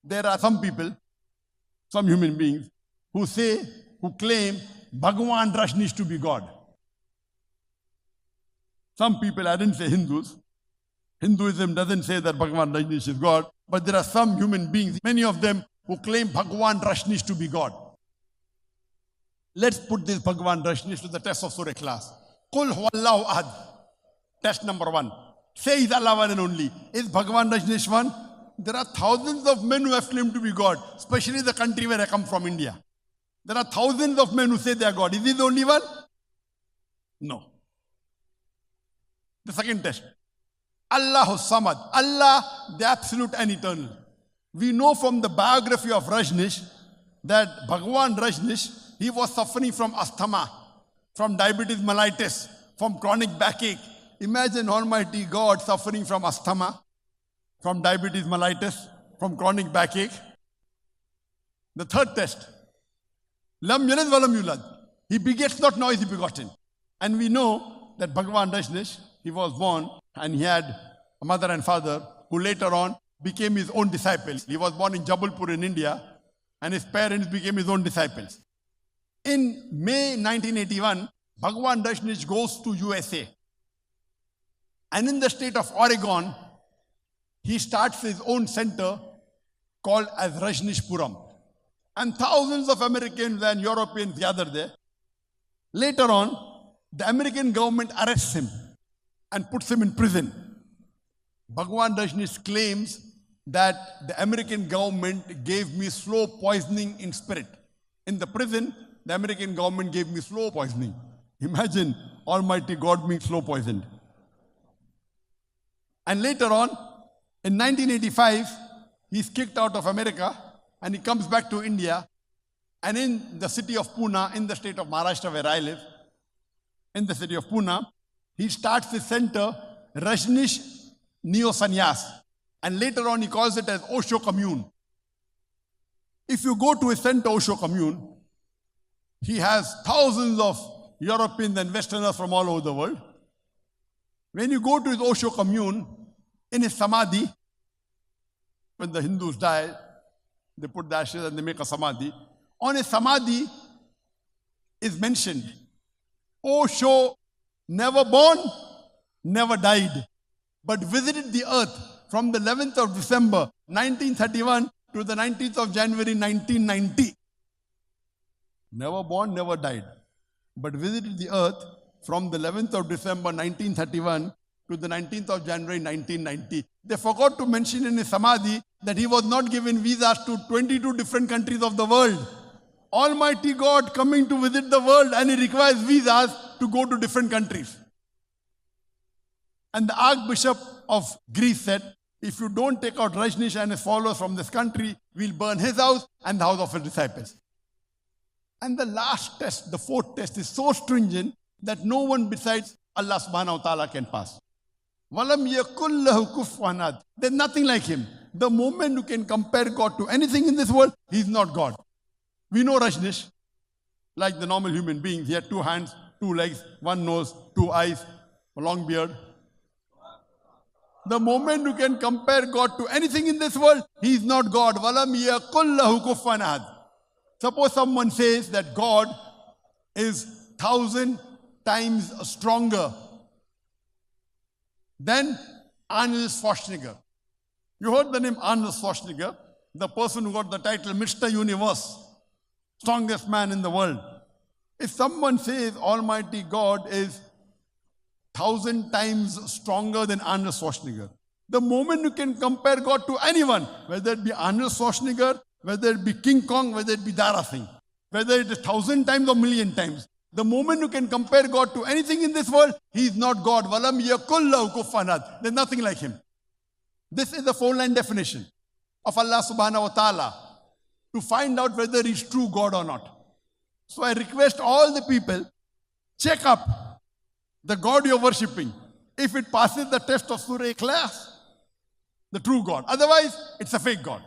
There are some people, some human beings, who claim Bhagwan Rajneesh to be God. Some people, I didn't say Hindus. Hinduism doesn't say that Bhagwan Rajneesh is God, but there are some human beings, many of them, who claim Bhagwan Rajneesh to be God. Let's put this Bhagwan Rajneesh to the test of Surah Ikhlas. Qul huwallahu ahad. Test number 1. Say is Allah one and only. Is Bhagwan Rajneesh one? There are thousands of men who have claimed to be God, especially the country where I come from, India. There are thousands of men who say they are God. Is he the only one? No. The second test. Allahu Samad. Allah, the absolute and eternal. We know from the biography of Rajneesh that Bhagwan Rajneesh, he was suffering from asthma, from diabetes mellitus, from chronic backache. Imagine Almighty God suffering from asthma, from diabetes mellitus, from chronic backache. The third test. Lam yalid wa lam yulad. He begets not, nor is he begotten. And we know that Bhagwan Rajneesh, he was born and he had a mother and father who later on became his own disciples. He was born in Jabalpur in India and his parents became his own disciples. In May 1981, Bhagwan Rajneesh goes to USA. And in the state of Oregon, he starts his own center called as Rajneeshpuram. And thousands of Americans and Europeans gather there. Later on, the American government arrests him and puts him in prison. Bhagwan Rajneesh claims that the American government gave me slow poisoning in spirit. In the prison, the American government gave me slow poisoning. Imagine Almighty God being slow poisoned. And later on, in 1985, he's kicked out of America and he comes back to India. And in the city of Pune, in the state of Maharashtra where I live, in the city of Pune, he starts his center, Rajneesh Neo Sannyas. And later on, he calls it as Osho Commune. If you go to his center, Osho Commune, he has thousands of Europeans and Westerners from all over the world. When you go to his Osho Commune, in his samadhi, when the Hindus die, they put the ashes and they make a samadhi. On his samadhi is mentioned, Osho never born, never died, but visited the earth from the 11th of December 1931 to the 19th of January 1990. Never born, never died, but visited the earth from the 11th of December 1931 to the 19th of January 1990. They forgot to mention in his samadhi that he was not given visas to 22 different countries of the world. Almighty God coming to visit the world and he requires visas to go to different countries. And the Archbishop of Greece said, if you don't take out Rajneesh and his followers from this country, we'll burn his house and the house of his disciples. And the last test, the fourth test, is so stringent that no one besides Allah subhanahu wa ta'ala can pass. Walam yakul lahu kufuwan ahad. There's nothing like him. The moment you can compare God to anything in this world, he's not God. We know Rajneesh, like the normal human beings. He had 2 hands, 2 legs, 1 nose, 2 eyes, a long beard. The moment you can compare God to anything in this world, he is not God. Walam yakul lahu kufuwan ahad. Suppose someone says that God is 1,000 times stronger than Arnold Schwarzenegger. You heard the name Arnold Schwarzenegger, the person who got the title Mr. Universe, strongest man in the world. If someone says Almighty God is 1,000 times stronger than Arnold Schwarzenegger, the moment you can compare God to anyone, whether it be Arnold Schwarzenegger, whether it be King Kong, whether it be Dara Singh, whether it is 1,000 times or 1,000,000 times, the moment you can compare God to anything in this world, he is not God. Walam yakul lahu kufuwan ahad. There's nothing like him. This is the 4-line definition of Allah subhanahu wa ta'ala to find out whether he's true God or not. So I request all the people, check up the God you're worshipping. If it passes the test of Surah Ikhlas, the true God. Otherwise, it's a fake God.